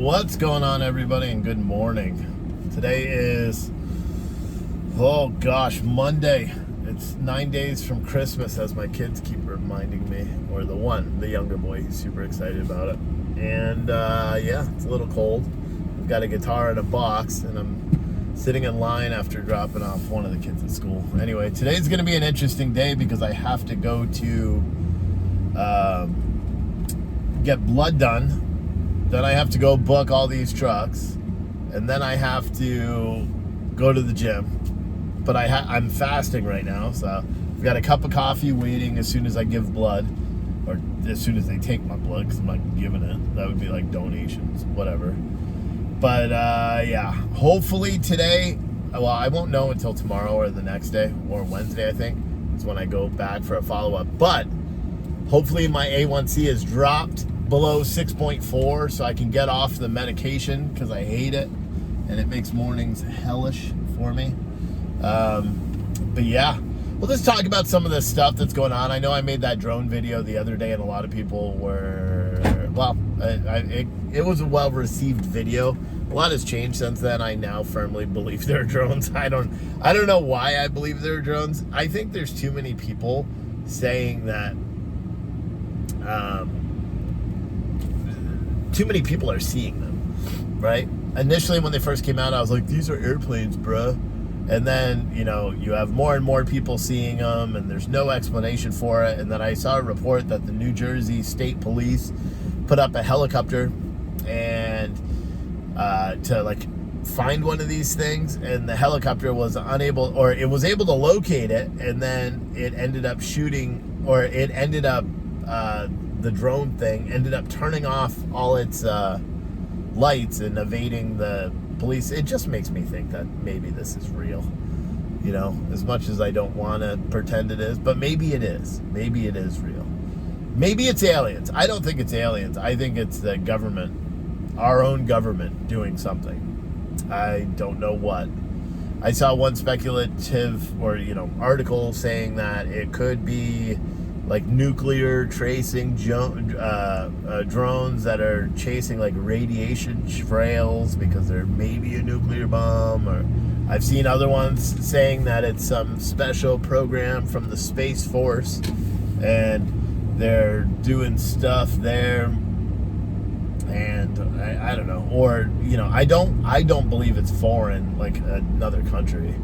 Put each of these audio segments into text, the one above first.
What's going on, everybody, and good morning. Today is, oh gosh, Monday. It's 9 days from Christmas, as my kids keep reminding me, or the younger boy, he's super excited about it. And yeah, it's a little cold. We've got a guitar in a box, and I'm sitting in line after dropping off one of the kids at school. Anyway, today's going to be an interesting day because I have to go to get blood done. Then I have to go book all these trucks, and then I have to go to the gym. But I'm fasting right now, so I've got a cup of coffee waiting as soon as I give blood, or as soon as they take my blood, because I'm not giving it. That would be like donations, whatever. But yeah, hopefully today, well, I won't know until tomorrow or the next day, or Wednesday, I think, is when I go back for a follow-up. But hopefully my A1C has dropped below 6.4 so I can get off the medication, because I hate it and it makes mornings hellish for me. But yeah, we'll just talk about some of the stuff that's going on. I know I made that drone video the other day and a lot of people were, well, it was a well-received video. A lot has changed since then. I now firmly believe they're drones. I don't know why I believe they're drones. I think there's too many people saying that too many people are seeing them, right? Initially, when they first came out, I was like, these are airplanes, bruh. And then, you know, you have more and more people seeing them, and there's no explanation for it. And then I saw a report that the New Jersey State Police put up a helicopter and to like find one of these things, and the helicopter was unable, or it was able to locate it, and then it ended up shooting, or it ended up the drone thing ended up turning off all its lights and evading the police. It just makes me think that maybe this is real, you know, as much as I don't want to pretend it is, but maybe it is. Maybe it is real. Maybe it's aliens. I don't think it's aliens. I think it's the government, our own government, doing something. I don't know what. I saw one speculative, or, you know, article saying that it could be like nuclear tracing drones that are chasing like radiation trails because there may be a nuclear bomb. Or I've seen other ones saying that it's some special program from the Space Force and they're doing stuff there. And I don't know, or, you know, I don't believe it's foreign, like another country,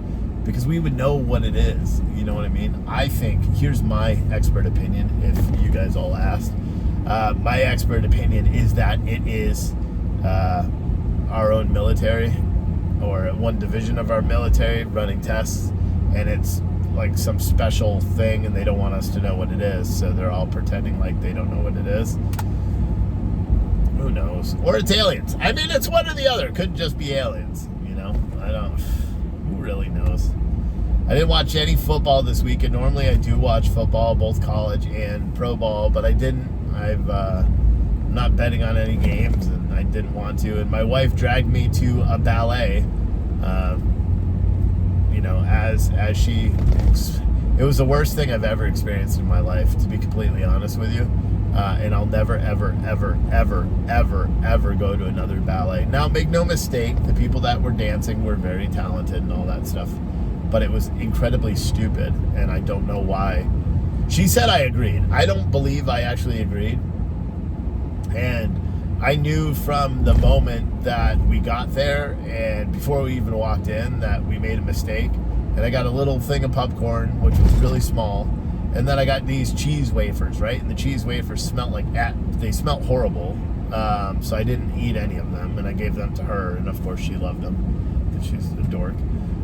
because we would know what it is. You know what I mean? I think, here's my expert opinion, if you guys all asked. My expert opinion is that it is our own military, or one division of our military running tests, and it's like some special thing, and they don't want us to know what it is, so they're all pretending like they don't know what it is. Who knows? Or it's aliens. I mean, it's one or the other. It could just be aliens, you know? Who really knows? I didn't watch any football this weekend. Normally I do watch football, both college and pro ball, but I didn't. I'm not betting on any games, and I didn't want to. And my wife dragged me to a ballet, you know, as she, it was the worst thing I've ever experienced in my life, to be completely honest with you. And I'll never, ever, ever, ever, ever, ever go to another ballet. Now, make no mistake, the people that were dancing were very talented and all that stuff, but it was incredibly stupid, and I don't know why. She said I agreed. I don't believe I actually agreed. And I knew from the moment that we got there, and before we even walked in, that we made a mistake. And I got a little thing of popcorn, which was really small. And then I got these cheese wafers, right? And the cheese wafers smelled like they smelled horrible. So I didn't eat any of them, and I gave them to her. And of course, she loved them because she's a dork.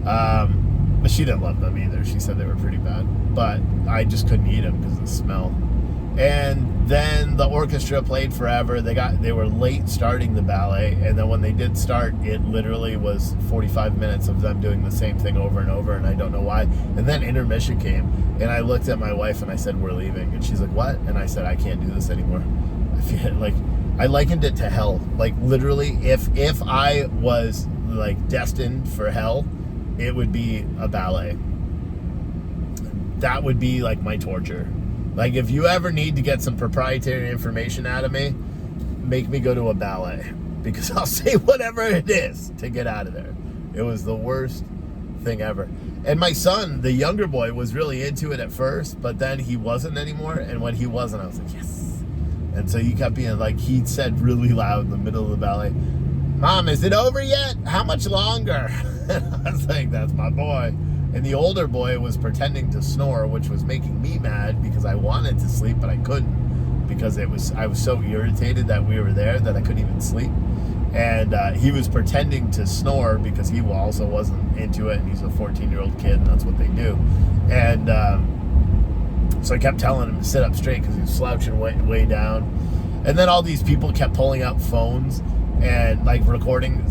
But she didn't love them either. She said they were pretty bad, but I just couldn't eat them because of the smell. And then the orchestra played forever. They were late starting the ballet, and then when they did start, it literally was 45 minutes of them doing the same thing over and over, and I don't know why. And then intermission came, and I looked at my wife and I said, we're leaving. And she's like, what? And I said, I can't do this anymore. I feel like I likened it to hell. Like, literally, if I was like destined for hell, it would be a ballet. That would be like my torture. Like, if you ever need to get some proprietary information out of me, make me go to a ballet. because I'll say whatever it is to get out of there. It was the worst thing ever. And my son, the younger boy, was really into it at first, but then he wasn't anymore. And when he wasn't, I was like, yes. And so he kept being like, he said really loud in the middle of the ballet, Mom, is it over yet? How much longer? And I was like, that's my boy. And the older boy was pretending to snore, which was making me mad because I wanted to sleep, but I couldn't, because I was so irritated that we were there that I couldn't even sleep. And he was pretending to snore because he also wasn't into it, and he's a 14-year-old kid, and that's what they do. And so I kept telling him to sit up straight because he was slouching way down. And then all these people kept pulling out phones and like recording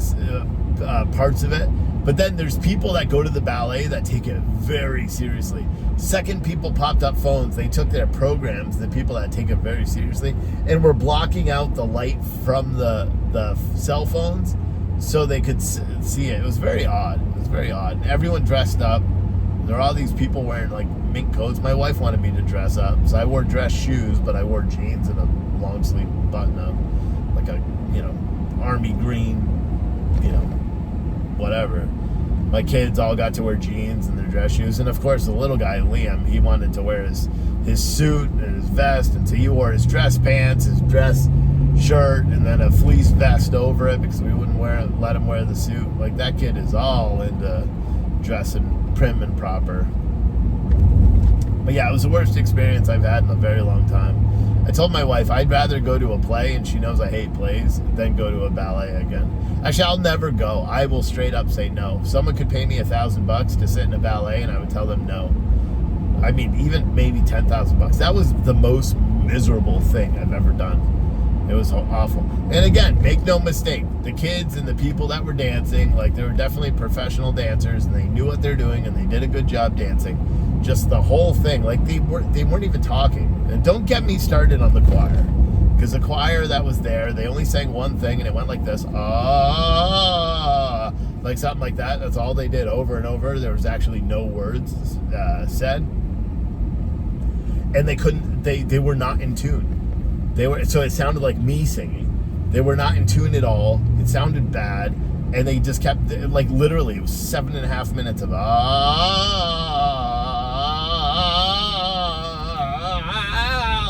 parts of it. But then there's people that go to the ballet that take it very seriously. Second people popped up phones, they took their programs, the people that take it very seriously, and were blocking out the light from the cell phones so they could see it. It was very odd. It was very odd. Everyone dressed up. There were all these people wearing like mink coats. My wife wanted me to dress up, so I wore dress shoes, but I wore jeans and a long sleeve button up, like a, army green, whatever. My kids all got to wear jeans and their dress shoes, and of course the little guy, Liam, he wanted to wear his suit and his vest, and so he wore his dress pants, his dress shirt, and then a fleece vest over it because we wouldn't let him wear the suit. Like, that kid is all into dressing prim and proper. But yeah, it was the worst experience I've had in a very long time. I told my wife I'd rather go to a play, and she knows I hate plays, than go to a ballet again. Actually, I'll never go. I will straight up say no. If someone could pay me $1,000 to sit in a ballet, and I would tell them no. I mean, even maybe $10,000. That was the most miserable thing I've ever done. It was awful. And again, make no mistake, the kids and the people that were dancing, like, they were definitely professional dancers, and they knew what they're doing, and they did a good job dancing. Just the whole thing, like, they weren't even talking. And don't get me started on the choir, because the choir that was there, they only sang one thing, and it went like this, like something like that. That's all they did over and over. There was actually no words said, and they were not in tune. So it sounded like me singing. They were not in tune at all. It sounded bad, and they just kept, like, literally, it was 7.5 minutes of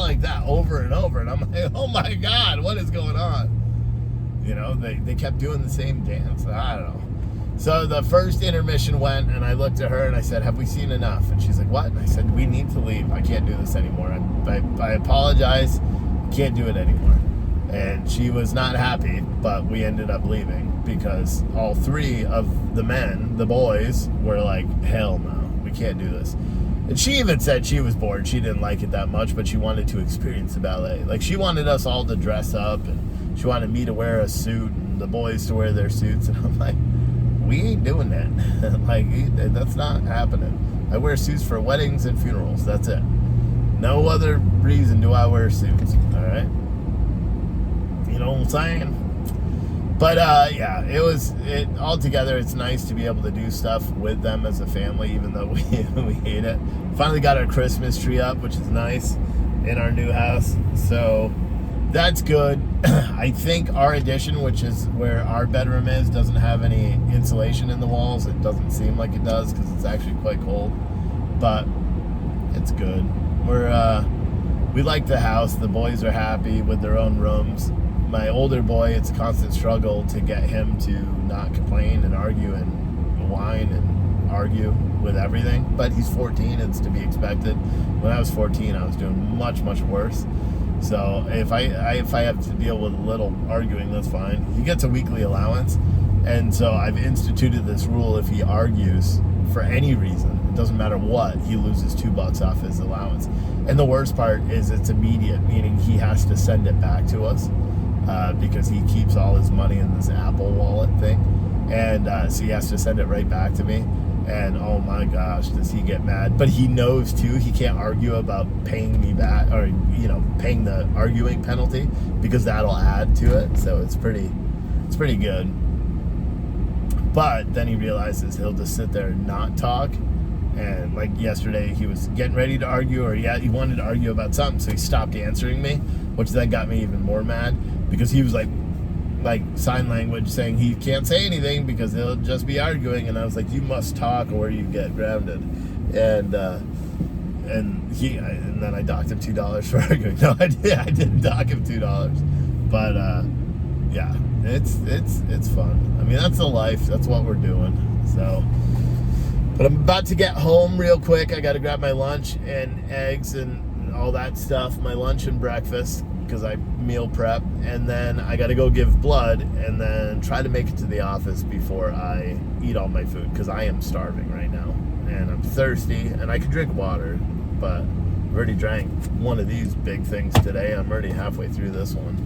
like that over and over, and I'm like, oh my God, what is going on? They kept doing the same dance. I don't know. So the first intermission went, and I looked at her and I said, have we seen enough? And she's like, what? And I said, we need to leave. I can't do this anymore. I apologize. Can't do it anymore. And she was not happy, but we ended up leaving because all three of the men, the boys, were like, hell no, we can't do this. And she even said she was bored. She didn't like it that much, but she wanted to experience the ballet. Like, she wanted us all to dress up, and she wanted me to wear a suit and the boys to wear their suits. And I'm like, we ain't doing that. Like, that's not happening. I wear suits for weddings and funerals. That's it. No other reason do I wear suits, all right? You know what I'm saying? But, yeah, altogether, it's nice to be able to do stuff with them as a family, even though we hate it. Finally got our Christmas tree up, which is nice, in our new house. So that's good. I think our addition, which is where our bedroom is, doesn't have any insulation in the walls. It doesn't seem like it does because it's actually quite cold. But it's good. We like the house. The boys are happy with their own rooms. My older boy, it's a constant struggle to get him to not complain and argue and whine and argue with everything. But he's 14, it's to be expected. When I was 14, I was doing much, much worse. So if I have to deal with a little arguing, that's fine. He gets a weekly allowance. And so I've instituted this rule: if he argues for any reason, it doesn't matter what, he loses $2 off his allowance. And the worst part is it's immediate, meaning he has to send it back to us because he keeps all his money in this Apple Wallet thing. And so he has to send it right back to me. And oh my gosh, does he get mad. But he knows too, he can't argue about paying me back, or paying the arguing penalty, because that'll add to it. So it's pretty good. But then he realizes he'll just sit there and not talk. And like yesterday, he was getting ready to argue, or he wanted to argue about something, so he stopped answering me, which then got me even more mad, because he was like, like sign language saying he can't say anything because they'll just be arguing. And I was like, you must talk or you get grounded. And then I docked him $2 for arguing. No, I didn't dock him $2. But yeah, it's fun. I mean, that's the life. That's what we're doing. So, but I'm about to get home real quick. I got to grab my lunch and eggs and all that stuff, my lunch and breakfast, because I meal prep, and then I got to go give blood and then try to make it to the office before I eat all my food, because I am starving right now and I'm thirsty, and I could drink water, but I've already drank one of these big things today. I'm already halfway through this one.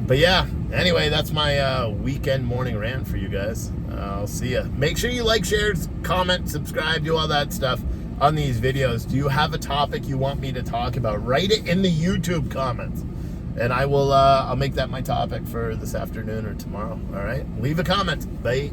But yeah, anyway, that's my weekend morning rant for you guys. I'll see ya. Make sure you like, share, comment, subscribe, do all that stuff on these videos. Do you have a topic you want me to talk about? Write it in the YouTube comments, and I will I'll make that my topic for this afternoon or tomorrow. All right, leave a comment. Bye.